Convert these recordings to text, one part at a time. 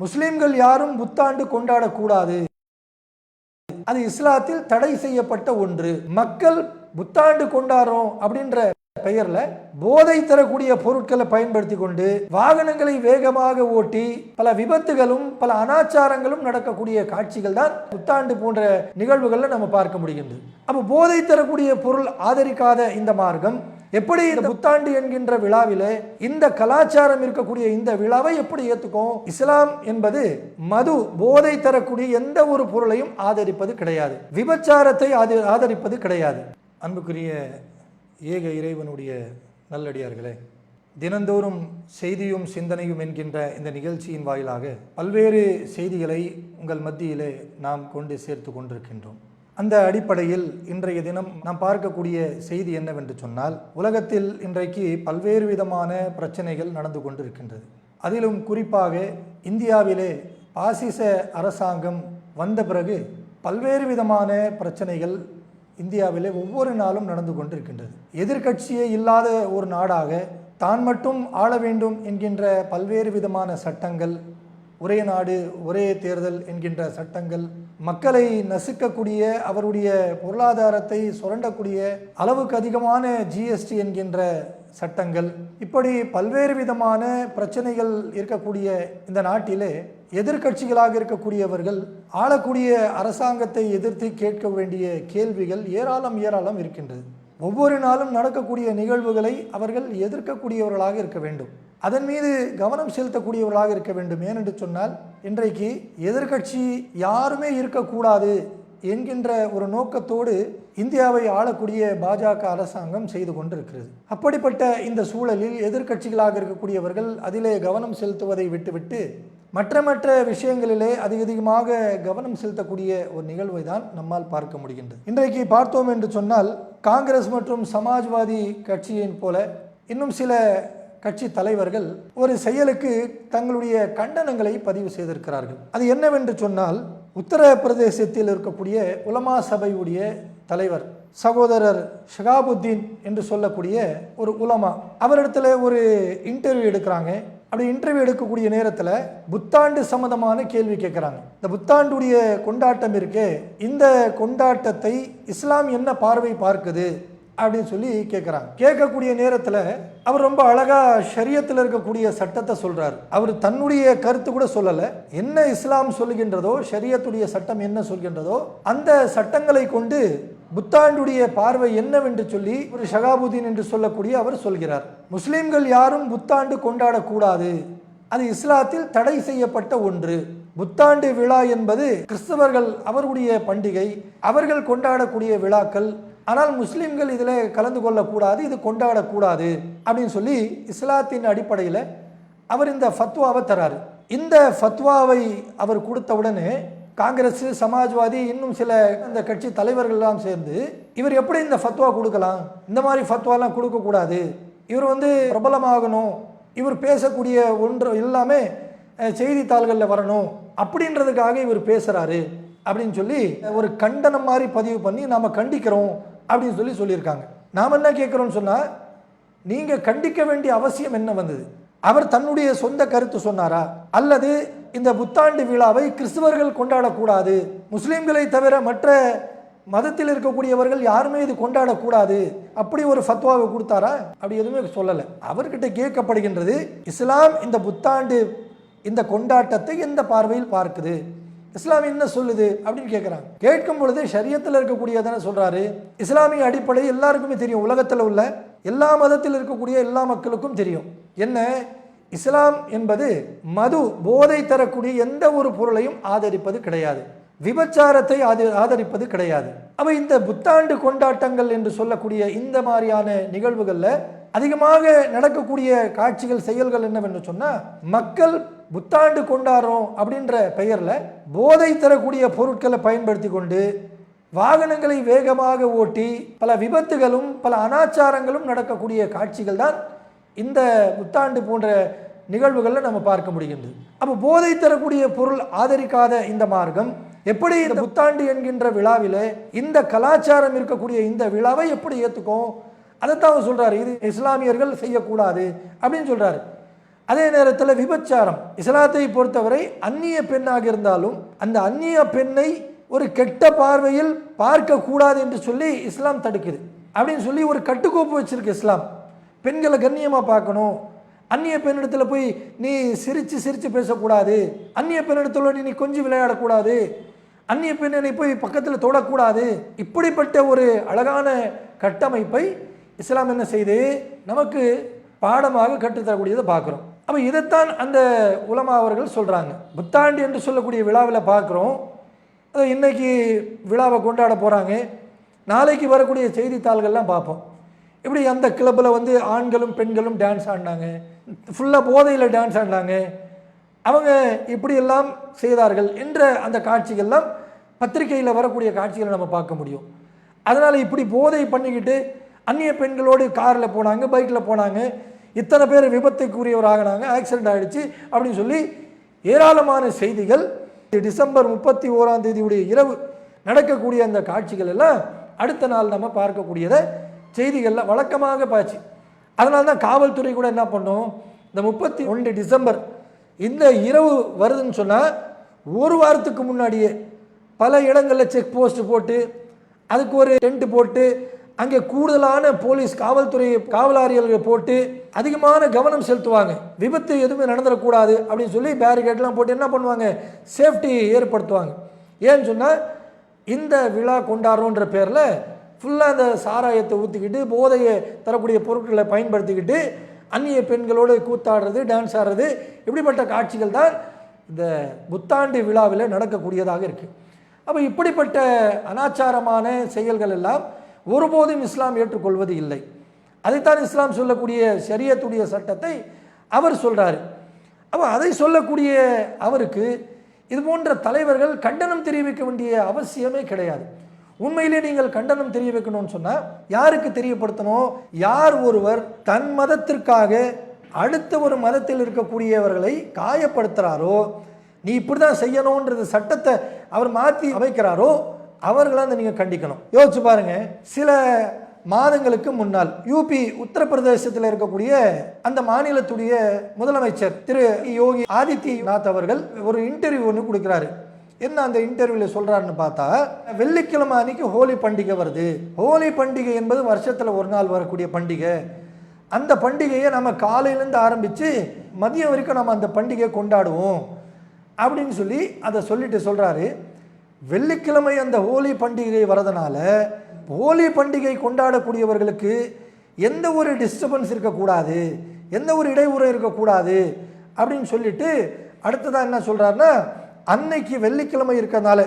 முஸ்லிம்கள் யாரும் புத்தாண்டு கொண்டாடக்கூடாது, அது இஸ்லாத்தில் தடை செய்யப்பட்ட ஒன்று. மக்கள் புத்தாண்டு கொண்டாடுறோம் அப்படின்ற பெயர்ல போதை தரக்கூடிய பொருட்களை பயன்படுத்தி கொண்டு வாகனங்களை வேகமாக ஓட்டி பல விபத்துகளும் பல அனாச்சாரங்களும் நடக்கக்கூடிய காட்சிகள் தான் புத்தாண்டு போன்ற நிகழ்வுகள்ல நம்ம பார்க்க முடிகின்றது. அப்ப போதை தரக்கூடிய பொருள் ஆதரிக்காத இந்த மார்க்கம் எப்படி இந்த புத்தாண்டு என்கின்ற விழாவிலே இந்த கலாச்சாரம் இருக்கக்கூடிய இந்த விழாவை எப்படி ஏத்துக்கும்? இஸ்லாம் என்பது மது போதை தரக்கூடிய எந்த ஒரு பொருளையும் ஆதரிப்பது கிடையாது, விபச்சாரத்தை ஆதரிப்பது கிடையாது. அன்புக்குரிய ஏக இறைவனுடைய நல்லடியார்களே, தினந்தோறும் செய்தியும் சிந்தனையும் என்கின்ற இந்த நிகழ்ச்சியின் வாயிலாக பல்வேறு செய்திகளை உங்கள் மத்தியிலே நாம் கொண்டு சேர்த்து கொண்டிருக்கின்றோம். அந்த அடிப்படையில் இன்றைய தினம் நாம் பார்க்கக்கூடிய செய்தி என்னவென்று சொன்னால், உலகத்தில் இன்றைக்கு பல்வேறு விதமான பிரச்சனைகள் நடந்து கொண்டிருக்கின்றது. அதிலும் குறிப்பாக இந்தியாவிலே பாசிச அரசாங்கம் வந்த பிறகு பல்வேறு விதமான பிரச்சனைகள் இந்தியாவிலே ஒவ்வொரு நாளும் நடந்து கொண்டிருக்கின்றது. எதிர்க்கட்சியே இல்லாத ஒரு நாடாக தான் மட்டும் ஆள வேண்டும் என்கின்ற பல்வேறு விதமான சட்டங்கள், ஒரே நாடு ஒரே தேர்தல் என்கின்ற சட்டங்கள், மக்களை நசுக்கக்கூடிய அவருடைய பொருளாதாரத்தை சுரண்டக்கூடிய அளவுக்கு அதிகமான ஜிஎஸ்டி என்கின்ற சட்டங்கள், இப்படி பல்வேறு விதமான பிரச்சனைகள் இருக்கக்கூடிய இந்த நாட்டிலே எதிர்க்கட்சிகளாக இருக்கக்கூடியவர்கள் ஆளக்கூடிய அரசாங்கத்தை எதிர்த்து கேட்க வேண்டிய கேள்விகள் ஏராளம் இருக்கின்றது. ஒவ்வொரு நாளும் நடக்கக்கூடிய நிகழ்வுகளை அவர்கள் எதிர்க்கக்கூடியவர்களாக இருக்க வேண்டும், அதன் மீது கவனம் செலுத்தக்கூடியவர்களாக இருக்க வேண்டும். ஏனென்று சொன்னால், இன்றைக்கு எதிர்க்கட்சி யாருமே இருக்கக்கூடாது என்கின்ற ஒரு நோக்கத்தோடு இந்தியாவை ஆளக்கூடிய பாஜக அரசாங்கம் செய்து கொண்டிருக்கிறது. அப்படிப்பட்ட இந்த சூழலில் எதிர்க்கட்சிகளாக இருக்கக்கூடியவர்கள் அதிலே கவனம் செலுத்துவதை விட்டுவிட்டு மற்ற விஷயங்களிலே அதிகமாக கவனம் செலுத்தக்கூடிய ஒரு நிகழ்வை தான் நம்மால் பார்க்க முடிகின்றது. இன்றைக்கு பார்த்தோம் என்று சொன்னால், காங்கிரஸ் மற்றும் சமாஜ்வாதி கட்சியின் போல இன்னும் சில கட்சி தலைவர்கள் ஒரு செயலுக்கு தங்களுடைய கண்டனங்களை பதிவு செய்திருக்கிறார்கள். அது என்னவென்று சொன்னால், உத்தரப்பிரதேசத்தில் இருக்கக்கூடிய உலமா சபையுடைய தலைவர் சகோதரர் ஷகாபுத்தீன் என்று சொல்லக்கூடிய ஒரு உலமா, அவரிடத்துல ஒரு இன்டர்வியூ எடுக்கிறாங்க. அப்படி இன்டர்வியூ எடுக்கக்கூடிய நேரத்தில் புத்தாண்டு சம்பந்தமான கேள்வி கேட்குறாங்க. இந்த புத்தாண்டுடைய கொண்டாட்டம் இருக்கே, இந்த கொண்டாட்டத்தை இஸ்லாம் என்ன பார்வை பார்க்குது அப்படின்னு சொல்லி கேட்குறாங்க. கேட்கக்கூடிய நேரத்தில் அவர் ரொம்ப அழகா ஷரியத்தில் இருக்கக்கூடிய சட்டத்தை சொல்றார். அவர் தன்னுடைய கருத்து கூட சொல்லலை, என்ன இஸ்லாம் சொல்லுகின்றதோ, ஷரியத்துடைய சட்டம் என்ன சொல்கின்றதோ அந்த சட்டங்களை கொண்டு புத்தாண்டுடைய பார்வை என்னவென்று சொல்லி ஒரு ஷகாபுதீன் என்று சொல்லக்கூடிய அவர் சொல்கிறார். முஸ்லிம்கள் யாரும் புத்தாண்டு கொண்டாடக்கூடாது, அது இஸ்லாத்தில் தடை செய்யப்பட்ட ஒன்று. புத்தாண்டு விழா என்பது கிறிஸ்தவர்கள் அவருடைய பண்டிகை, அவர்கள் கொண்டாடக்கூடிய விழாக்கள். ஆனால் முஸ்லிம்கள் இதில் கலந்து கொள்ளக்கூடாது, இது கொண்டாடக்கூடாது அப்படின்னு சொல்லி இஸ்லாத்தின் அடிப்படையில் அவர் இந்த ஃபத்வாவை தராரு. இந்த ஃபத்வாவை அவர் கொடுத்தவுடனே காங்கிரஸ், சமாஜ்வாதி, இன்னும் சில இந்த கட்சி தலைவர்கள்லாம் சேர்ந்து இவர் எப்படி இந்த ஃபத்வா கொடுக்கலாம், இந்த மாதிரி ஃபத்வாலாம் கொடுக்கக்கூடாது, இவர் பிரபலமாகணும், இவர் பேசக்கூடிய ஒன்று எல்லாமே செய்தித்தாள்களில் வரணும் அப்படின்றதுக்காக இவர் பேசுகிறாரு அப்படின்னு சொல்லி ஒரு கண்டனம் மாதிரி பதிவு பண்ணி நாம் கண்டிக்கிறோம் அப்படின்னு சொல்லியிருக்காங்க. நாம் என்ன கேட்குறோம்னு சொன்னால், நீங்கள் கண்டிக்க வேண்டிய அவசியம் என்ன வந்தது? அவர் தன்னுடைய சொந்த கருத்து சொன்னாரா, அல்லது இந்த புத்தாண்டு விழாவை கிறிஸ்தவர்கள் கொண்டாடக்கூடாது, முஸ்லிம்களை தவிர மற்ற மதத்தில் இருக்கக்கூடியவர்கள் யாருமே இது கொண்டாடக்கூடாது அப்படி ஒரு ஃபத்வாவை கொடுத்தாரா? அப்படி எதுவுமே சொல்லலை. அவர்கிட்ட கேட்கப்படுகின்றது, இஸ்லாம் இந்த புத்தாண்டு இந்த கொண்டாட்டத்தை எந்த பார்வையில் பார்க்குது, இஸ்லாம் என்ன சொல்லுது அப்படின்னு கேட்குறாங்க. கேட்கும் பொழுது ஷரியத்தில் இருக்கக்கூடியதான சொல்றாரு. இஸ்லாமிய அடிப்படை எல்லாருக்குமே தெரியும், உலகத்தில் உள்ள எல்லா மதத்தில் இருக்கக்கூடிய எல்லா மக்களுக்கும் தெரியும். என்ன, இஸ்லாம் என்பது மது போதை தரக்கூடிய எந்த ஒரு பொருளையும் ஆதரிப்பது கிடையாது, விபச்சாரத்தை ஆதரிப்பது கிடையாது. அப்ப இந்த புத்தாண்டு கொண்டாட்டங்கள் என்று சொல்லக்கூடிய இந்த மாதிரியான நிகழ்வுகள்ல அதிகமாக நடக்கக்கூடிய காட்சிகள், செயல்கள் என்னவென்று சொன்னா, மக்கள் புத்தாண்டு கொண்டாடுறோம் அப்படின்ற பெயர்ல போதை தரக்கூடிய பொருட்களை பயன்படுத்தி கொண்டு வாகனங்களை வேகமாக ஓட்டி பல விபத்துகளும் பல அனாச்சாரங்களும் நடக்கக்கூடிய காட்சிகள் தான் இந்த புத்தாண்டு போன்ற நிகழ்வுகளில் நம்ம பார்க்க முடிகின்றது. அப்போ போதை தரக்கூடிய பொருள் ஆதரிக்காத இந்த மார்க்கம் எப்படி இந்த புத்தாண்டு என்கின்ற விழாவிலே இந்த கலாச்சாரம் இருக்கக்கூடிய இந்த விழாவை எப்படி ஏற்றுக்கும்? அதைத்தான் அவர் சொல்றாரு, இது இஸ்லாமியர்கள் செய்யக்கூடாது அப்படின்னு சொல்றாரு. அதே நேரத்தில் விபச்சாரம் இஸ்லாத்தை பொறுத்தவரை அந்நிய பெண்ணாக இருந்தாலும் அந்த அந்நிய பெண்ணை ஒரு கெட்ட பார்வையில் பார்க்க கூடாது என்று சொல்லி இஸ்லாம் தடுக்குது. அப்படின்னு சொல்லி ஒரு கட்டுக்கோப்பு வச்சிருக்கு இஸ்லாம். பெண்களை கண்ணியமாக பார்க்கணும், அந்நிய பெண்ணிடத்தில் போய் நீ சிரித்து சிரித்து பேசக்கூடாது, அந்நிய பெண்ணிடத்தில் நீ கொஞ்சம் விளையாடக்கூடாது, அந்நிய பெண்ணை போய் பக்கத்தில் தொடக்கூடாது. இப்படிப்பட்ட ஒரு அழகான கட்டமைப்பை இஸ்லாம் என்ன செய்து நமக்கு பாடமாக கற்றுத்தரக்கூடியதை பார்க்குறோம். அப்போ இதைத்தான் அந்த உலமா அவர்கள் சொல்கிறாங்க. புத்தாண்டு என்று சொல்லக்கூடிய விழாவில் பார்க்குறோம். அதை இன்றைக்கி விழாவை கொண்டாட போகிறாங்க, நாளைக்கு வரக்கூடிய செய்தித்தாள்கள்லாம் பார்ப்போம். இப்படி அந்த கிளப்பில் வந்து ஆண்களும் பெண்களும் டான்ஸ் ஆடினாங்க, ஃபுல்லாக போதையில் டான்ஸ் ஆடினாங்க, அவங்க இப்படியெல்லாம் செய்தார்கள் என்ற அந்த காட்சிகள்லாம் பத்திரிகையில் வரக்கூடிய காட்சிகளை நம்ம பார்க்க முடியும். அதனால் இப்படி போதை பண்ணிக்கிட்டு அந்நிய பெண்களோடு காரில் போனாங்க, பைக்கில் போனாங்க, இத்தனை பேர் விபத்துக்குரியவர் ஆகினாங்க, ஆக்சிடென்ட் ஆகிடுச்சு அப்படின்னு சொல்லி ஏராளமான செய்திகள் டிசம்பர் 31 இரவு நடக்கக்கூடிய அந்த காட்சிகள் எல்லாம் அடுத்த நாள் நம்ம பார்க்கக்கூடியதை செய்திகளில் வழக்கமாக பாய்ச்சி. அதனால தான் காவல்துறை கூட என்ன பண்ணோம், இந்த 31 டிசம்பர் இந்த இரவு வருதுன்னு சொன்னால் ஒரு வாரத்துக்கு முன்னாடியே பல இடங்களில் செக் போஸ்ட் போட்டு அதுக்கு ஒரு டென்ட் போட்டு அங்கே கூடுதலான போலீஸ் காவல்துறை காவலாளிகளை போட்டு அதிகமான கவனம் செலுத்துவாங்க. விபத்து எதுவுமே நடந்துடக்கூடாது அப்படின்னு சொல்லி பேரிகேட்லாம் போட்டு என்ன பண்ணுவாங்க, சேஃப்டி ஏற்படுத்துவாங்க. ஏன்னு சொன்னால் இந்த விழா கொண்டாடுறோன்ற பேரில் ஃபுல்லாக அந்த சாராயத்தை ஊற்றிக்கிட்டு போதையை தரக்கூடிய பொருட்களை பயன்படுத்திக்கிட்டு அந்நிய பெண்களோடு கூத்தாடுறது, டான்ஸ் ஆடுறது, இப்படிப்பட்ட காட்சிகள் தான் இந்த புத்தாண்டு விழாவில் நடக்கக்கூடியதாக இருக்குது. அப்போ இப்படிப்பட்ட அனாச்சாரமான செயல்கள் எல்லாம் ஒருபோதும் இஸ்லாம் ஏற்றுக்கொள்வது இல்லை. அதைத்தான் இஸ்லாம் சொல்லக்கூடிய ஷரியத்துடைய சட்டத்தை அவர் சொல்கிறாரு. அப்போ அதை சொல்லக்கூடிய அவருக்கு இது போன்ற தலைவர்கள் கண்டனம் தெரிவிக்க வேண்டிய அவசியமே கிடையாது. உண்மையிலே நீங்கள் கண்டனம் தெரிய வைக்கணும்னு சொன்னால் யாருக்கு தெரியப்படுத்தணும், யார் ஒருவர் தன் மதத்திற்காக அடுத்த ஒரு மதத்தில் இருக்கக்கூடியவர்களை காயப்படுத்துகிறாரோ, நீ இப்படி தான் செய்யணுன்றது சட்டத்தை அவர் மாற்றி அமைக்கிறாரோ அவர்களாக அந்த நீங்கள் கண்டிக்கணும். யோசிச்சு பாருங்க, சில மாதங்களுக்கு முன்னால் யூபி உத்தரப்பிரதேசத்தில் இருக்கக்கூடிய அந்த மாநிலத்துடைய முதலமைச்சர் திரு யோகி ஆதித்யநாத் அவர்கள் ஒரு இன்டர்வியூ ஒன்று கொடுக்குறாரு. என்ன அந்த இன்டர்வியூவில் சொல்கிறாருன்னு பார்த்தா, வெள்ளிக்கிழமை அன்னைக்கு ஹோலி பண்டிகை வருது. ஹோலி பண்டிகை என்பது வருஷத்தில் ஒரு நாள் வரக்கூடிய பண்டிகை. அந்த பண்டிகையை நம்ம காலையிலேருந்து ஆரம்பித்து மதியம் வரைக்கும் நம்ம அந்த பண்டிகையை கொண்டாடுவோம் அப்படின்னு சொல்லி அதை சொல்லிட்டு சொல்கிறாரு. வெள்ளிக்கிழமை அந்த ஹோலி பண்டிகை வரதுனால ஹோலி பண்டிகை கொண்டாடக்கூடியவர்களுக்கு எந்த ஒரு டிஸ்டர்பன்ஸ் இருக்கக்கூடாது, எந்த ஒரு இடையூறு இருக்கக்கூடாது அப்படின்னு சொல்லிட்டு அடுத்ததாக என்ன சொல்கிறாருன்னா, அன்னைக்கு வெள்ளிக்கிழமை இருக்கிறதுனால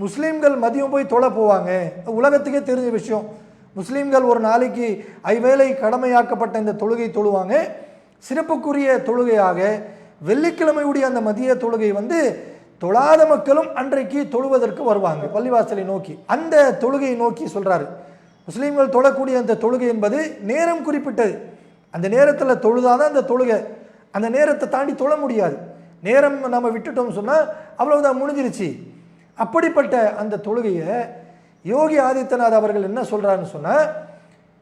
முஸ்லீம்கள் மதியம் போய் தொழ போவாங்க. உலகத்துக்கே தெரிஞ்ச விஷயம், முஸ்லீம்கள் ஒரு நாளைக்கு 5 வேளை கடமையாக்கப்பட்ட இந்த தொழுகை தொழுவாங்க. சிறப்புக்குரிய தொழுகையாக வெள்ளிக்கிழமையுடைய அந்த மதிய தொழுகை வந்து தொழாத மக்களும் அன்றைக்கு தொழுவதற்கு வருவாங்க பள்ளிவாசலை நோக்கி. அந்த தொழுகையை நோக்கி சொல்கிறாரு. முஸ்லீம்கள் தொழக்கூடிய அந்த தொழுகை என்பது நேரம் குறிப்பிட்டது. அந்த நேரத்தில் தொழுதாதான் அந்த தொழுகை, அந்த நேரத்தை தாண்டி தொழ முடியாது. நேரம் நம்ம விட்டுட்டோம்னு சொன்னால் அவ்வளவுதான், முடிஞ்சிருச்சு. அப்படிப்பட்ட அந்த தொழுகையை யோகி ஆதித்யநாத் அவர்கள் என்ன சொல்கிறாருன்னு சொன்னால்,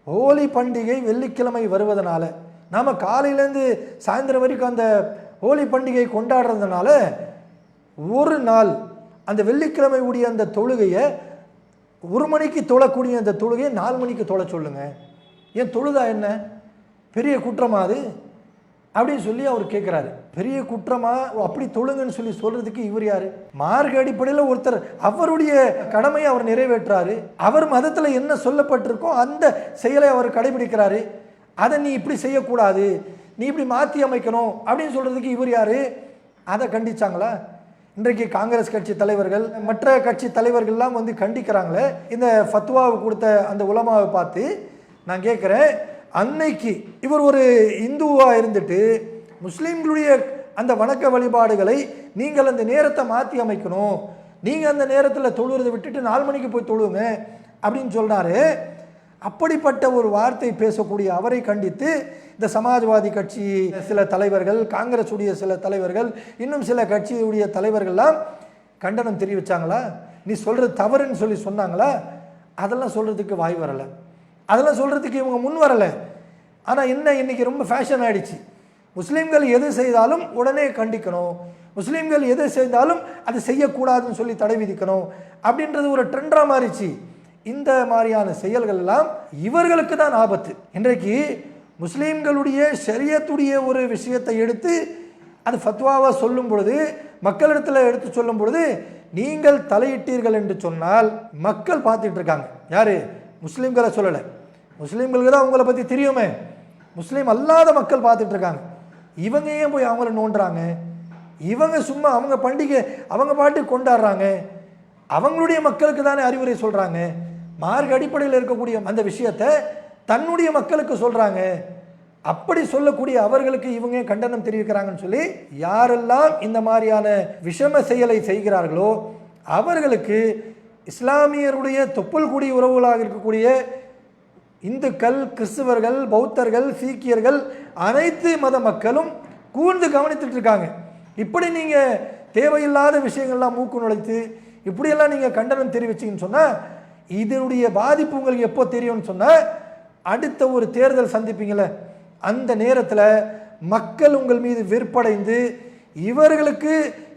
ஹோலி பண்டிகை வெள்ளிக்கிழமை வருவதனால நாம் காலையிலேருந்து சாயந்தரம் வரைக்கும் அந்த ஹோலி பண்டிகை கொண்டாடுறதுனால ஒரு நாள் அந்த வெள்ளிக்கிழமை உடைய அந்த தொழுகையை 1 மணிக்கு தொழக்கூடிய அந்த தொழுகையை 4 மணிக்கு தொழ சொல்லுங்க. ஏன் தொழுதா என்ன பெரிய குற்றமா அது அப்படின்னு சொல்லி அவர் கேட்குறாரு. பெரிய குற்றமா அப்படி தொழுங்கன்னு சொல்லி சொல்றதுக்கு இவர் யாரு? மார்க்க அடிப்படையில் ஒருத்தர் அவருடைய கடமையை அவர் நிறைவேற்றாரு. அவர் மதத்தில் என்ன சொல்லப்பட்டிருக்கோ அந்த செயலை அவர் கடைபிடிக்கிறாரு. அதை நீ இப்படி செய்யக்கூடாது, நீ இப்படி மாற்றி அமைக்கணும் அப்படின்னு சொல்றதுக்கு இவர் யாரு? அதை கண்டிச்சாங்களா? இன்றைக்கு காங்கிரஸ் கட்சி தலைவர்கள் மற்ற கட்சி தலைவர்கள்லாம் வந்து கண்டிக்கிறாங்களே இந்த ஃபத்வாவை கொடுத்த அந்த உலமாவை பார்த்து நான் கேட்குறேன், அன்னைக்கு இவர் ஒரு இந்துவாக இருந்துட்டு முஸ்லீம்களுடைய அந்த வணக்க வழிபாடுகளை நீங்கள் அந்த நேரத்தை மாற்றி அமைக்கணும், நீங்கள் அந்த நேரத்தில் தொழுறதை விட்டுட்டு 4 மணிக்கு போய் தொழுவுங்க அப்படின்னு சொன்னார். அப்படிப்பட்ட ஒரு வார்த்தை பேசக்கூடிய அவரை கண்டித்து இந்த சமாஜ்வாதி கட்சி சில தலைவர்கள், காங்கிரஸ் உடைய சில தலைவர்கள், இன்னும் சில கட்சியுடைய தலைவர்கள்லாம் கண்டனம் தெரிவித்தாங்களா? நீ சொல்கிறது தவறுன்னு சொல்லி சொன்னாங்களா? அதெல்லாம் சொல்கிறதுக்கு வாய் வரலை, அதெல்லாம் சொல்கிறதுக்கு இவங்க முன் வரலை. ஆனால் என்ன, இன்றைக்கி ரொம்ப ஃபேஷன் ஆகிடுச்சு. முஸ்லீம்கள் எது செய்தாலும் உடனே கண்டிக்கணும், முஸ்லீம்கள் எது செய்தாலும் அது செய்யக்கூடாதுன்னு சொல்லி தடை விதிக்கணும் அப்படின்றது ஒரு ட்ரெண்டாக மாறிச்சு. இந்த மாதிரியான செயல்கள் எல்லாம் இவர்களுக்கு தான் ஆபத்து. இன்றைக்கு முஸ்லீம்களுடைய ஷரியத்துடைய ஒரு விஷயத்தை எடுத்து அது ஃபத்வாவாக சொல்லும் பொழுது, மக்களிடத்தில் எடுத்து சொல்லும் பொழுது நீங்கள் தலையிட்டீர்கள் என்று சொன்னால் மக்கள் பார்த்துட்டு இருக்காங்க. யாரு? முஸ்லீம்களை சொல்லலை, முஸ்லீம்களுக்கு தான் அவங்கள பற்றி தெரியுமே, முஸ்லீம் அல்லாத மக்கள் பார்த்துட்டு இருக்காங்க. இவங்க ஏன் போய் அவங்கள நோண்டுறாங்க? இவங்க சும்மா அவங்க பண்டிகை அவங்க பாட்டு கொண்டாடுறாங்க, அவங்களுடைய மக்களுக்கு தானே அறிவுரை சொல்கிறாங்க. மார்க்க அடிப்படையில் இருக்கக்கூடிய அந்த விஷயத்தை தன்னுடைய மக்களுக்கு சொல்கிறாங்க. அப்படி சொல்லக்கூடிய அவர்களுக்கு இவங்க கண்டனம் தெரிவிக்கிறாங்கன்னு சொல்லி யாரெல்லாம் இந்த மாதிரியான விஷம செயலை செய்கிறார்களோ அவர்களுக்கு இஸ்லாமியருடைய தொப்புள் குடி உறவுகளாக இருக்கக்கூடிய இந்துக்கள், கிறிஸ்துவர்கள், பௌத்தர்கள், சீக்கியர்கள் அனைத்து மத மக்களும் கூர்ந்து கவனித்துட்டு இருக்காங்க. இப்படி நீங்கள் தேவையில்லாத விஷயங்கள்லாம் மூக்கு நுழைத்து இப்படியெல்லாம் நீங்கள் கண்டனம் தெரிவிச்சிங்கன்னு சொன்னால் இதனுடைய பாதிப்பு உங்களுக்கு எப்போ தெரியும்னு சொன்னால் அடுத்த ஒரு தேர்தல் சந்திப்பீங்களே அந்த நேரத்தில் மக்கள் உங்கள் மீது வெறுப்படைந்து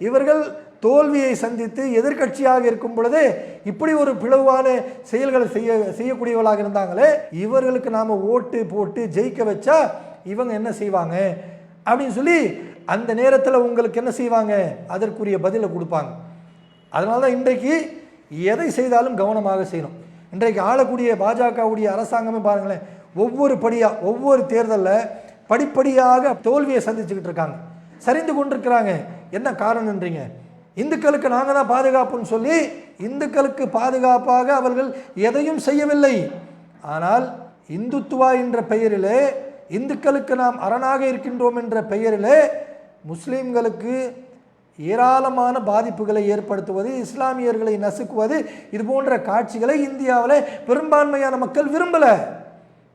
இவர்கள் தோல்வியை சந்தித்து எதிர்கட்சியாக இருக்கும் பொழுது இப்படி ஒரு பிளவான செயல்களை செய்யக்கூடியவர்களாக இருந்தாங்களே, இவர்களுக்கு நாம் ஓட்டு போட்டு ஜெயிக்க வச்சா இவங்க என்ன செய்வாங்க அப்படின்னு சொல்லி அந்த நேரத்தில் உங்களுக்கு என்ன செய்வாங்க, அதற்குரிய பதிலை கொடுப்பாங்க. அதனால தான் இன்றைக்கு எதை செய்தாலும் கவனமாக செய்யணும். இன்றைக்கு ஆளக்கூடிய பாஜகவுடைய அரசாங்கமே பாருங்களேன், ஒவ்வொரு படியாக ஒவ்வொரு தேர்தலில் படிப்படியாக தோல்வியை சந்திச்சுக்கிட்டு இருக்காங்க, சரிந்து கொண்டிருக்கிறாங்க. என்ன காரணம்ன்றீங்க? இந்துக்களுக்கு நாங்கள் தான் பாதுகாப்புன்னு சொல்லி இந்துக்களுக்கு பாதுகாப்பாக அவர்கள் எதையும் செய்யவில்லை. ஆனால் இந்துத்துவா என்ற பெயரிலே, இந்துக்களுக்கு நாம் அரணாக இருக்கின்றோம் என்ற பெயரிலே முஸ்லீம்களுக்கு ஏராளமான பாதிப்புகளை ஏற்படுத்துவது, இஸ்லாமியர்களை நசுக்குவது, இது போன்ற காட்சிகளை இந்தியாவில் பெரும்பான்மையான மக்கள் விரும்பலை.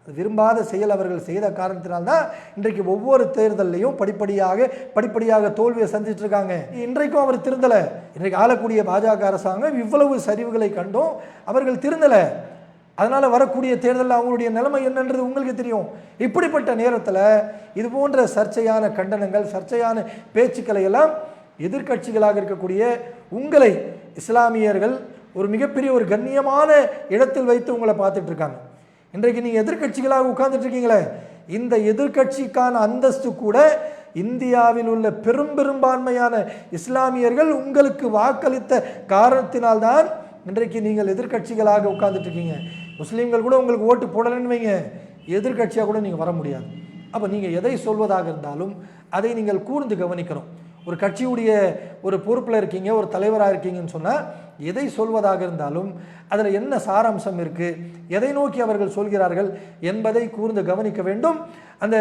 விரும்பாத செயல் அவர்கள் செய்த காரணத்தினால்தான் இன்றைக்கு ஒவ்வொரு தேர்தலையும் படிப்படியாக தோல்வியை சந்திச்சுட்டு இருக்காங்க. இன்றைக்கும் அவர் திருந்தலை. இன்றைக்கு ஆளக்கூடிய பாஜக அரசாங்கம் இவ்வளவு சரிவுகளை கண்டும் அவர்கள் திருந்தலை. அதனால் வரக்கூடிய தேர்தலில் அவங்களுடைய நிலைமை என்னன்றது உங்களுக்கு தெரியும். இப்படிப்பட்ட நேரத்தில் இது போன்ற சர்ச்சையான கண்டனங்கள், சர்ச்சையான பேச்சுக்களை எல்லாம் எதிர்கட்சிகளாக இருக்கக்கூடிய உங்களை இஸ்லாமியர்கள் ஒரு மிகப்பெரிய ஒரு கண்ணியமான இடத்தில் வைத்து உங்களை பார்த்துட்டு இருக்காங்க. இன்றைக்கு நீங்கள் எதிர்கட்சிகளாக உட்கார்ந்துட்டு இருக்கீங்களே, இந்த எதிர்கட்சிக்கான அந்தஸ்து கூட இந்தியாவில் உள்ள பெரும்பான்மையான இஸ்லாமியர்கள் உங்களுக்கு வாக்களித்த காரணத்தினால்தான் இன்றைக்கு நீங்கள் எதிர்கட்சிகளாக உட்கார்ந்துட்டு இருக்கீங்க. முஸ்லீம்கள் கூட உங்களுக்கு ஓட்டு போடலன்னு வைங்க, எதிர்கட்சியாக கூட நீங்கள் வர முடியாது. அப்போ நீங்கள் எதை சொல்வதாக இருந்தாலும் அதை நீங்கள் கூர்ந்து கவனிக்கணும். ஒரு கட்சியுடைய ஒரு பொறுப்பில் இருக்கீங்க, ஒரு தலைவராக இருக்கீங்கன்னு சொன்னால் எதை சொல்வதாக இருந்தாலும் அதில் என்ன சாராம்சம் இருக்குது, எதை நோக்கி அவர்கள் சொல்கிறார்கள் என்பதை கூர்ந்து கவனிக்க வேண்டும். அந்த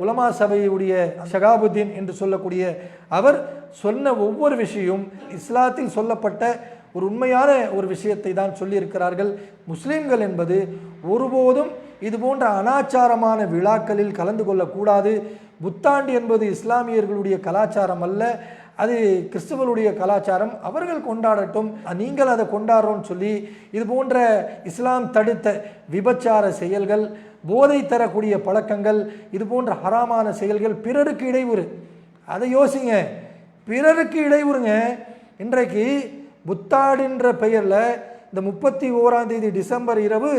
உலமா சபையுடைய ஷகாபுத்தீன் என்று சொல்லக்கூடிய அவர் சொன்ன ஒவ்வொரு விஷயம் இஸ்லாத்தில் சொல்லப்பட்ட ஒரு உண்மையான ஒரு விஷயத்தை தான் சொல்லியிருக்கிறார்கள். முஸ்லீம்கள் என்பது ஒருபோதும் இது போன்ற அனாச்சாரமான விழாக்களில் கலந்து கொள்ளக்கூடாது. புத்தாண்டு என்பது இஸ்லாமியர்களுடைய கலாச்சாரம் அல்ல, அது கிறிஸ்தவர்களுடைய கலாச்சாரம், அவர்கள் கொண்டாடட்டும், நீங்கள் அதை கொண்டாடுறோன்னு சொல்லி இது போன்ற இஸ்லாம் தடுத்த விபச்சார செயல்கள், போதை தரக்கூடிய பழக்கங்கள், இது போன்ற ஹராமான செயல்கள், பிறருக்கு இடையூறு, அதை யோசிங்க. பிறருக்கு இடையூறுங்க. இன்றைக்கு புத்தாடுன்ற பெயரில் இந்த 31 டிசம்பர் இரவு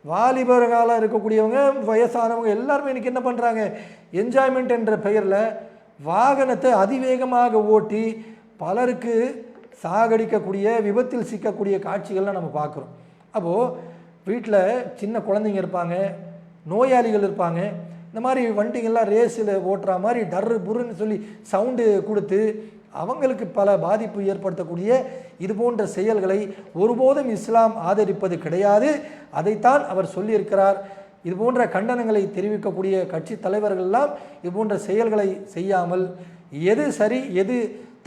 வாலிபர்களாக இருக்கக்கூடியவங்க, வயசானவங்க எல்லாருமே இன்றைக்கி என்ன பண்ணுறாங்க, என்ஜாய்மெண்ட் என்ற பெயரில் வாகனத்தை அதிவேகமாக ஓட்டி பலருக்கு சாகடிக்கக்கூடிய, விபத்தில் சிக்கக்கூடிய காட்சிகள்லாம் நம்ம பார்க்குறோம். அப்போது வீட்டில் சின்ன குழந்தைங்க இருப்பாங்க, நோயாளிகள் இருப்பாங்க, இந்த மாதிரி வண்டிகள்லாம் ரேஸில் ஓட்டுற மாதிரி டர்ரு புருன்னு சொல்லி சவுண்டு கொடுத்து அவங்களுக்கு பல பாதிப்பு ஏற்படுத்தக்கூடிய இது போன்ற செயல்களை ஒருபோதும் இஸ்லாம் ஆதரிப்பது கிடையாது. அதைத்தான் அவர் சொல்லியிருக்கிறார். இது போன்ற கண்டனங்களை தெரிவிக்கக்கூடிய கட்சி தலைவர்கள்லாம் இது போன்ற செயல்களை செய்யாமல் எது சரி எது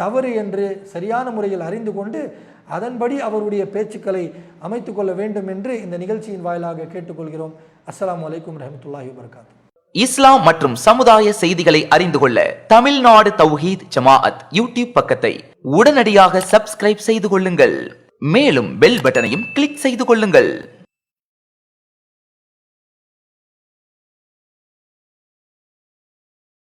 தவறு என்று சரியான முறையில் அறிந்து கொண்டு அதன்படி அவருடைய பேச்சுக்களை அமைத்து கொள்ள வேண்டும் என்று இந்த நிகழ்ச்சியின் வாயிலாக கேட்டுக்கொள்கிறோம். அஸ்ஸலாமு அலைக்கும் வரஹ்மத்துல்லாஹி வபரகாத்துஹு. இஸ்லாம் மற்றும் சமுதாய செய்திகளை அறிந்து கொள்ள தமிழ்நாடு தௌஹீத் ஜமாஅத் யூடியூப் பக்கத்தை உடனடியாக சப்ஸ்கிரைப் செய்து கொள்ளுங்கள். மேலும் பெல் பட்டனையும் கிளிக் செய்து கொள்ளுங்கள்.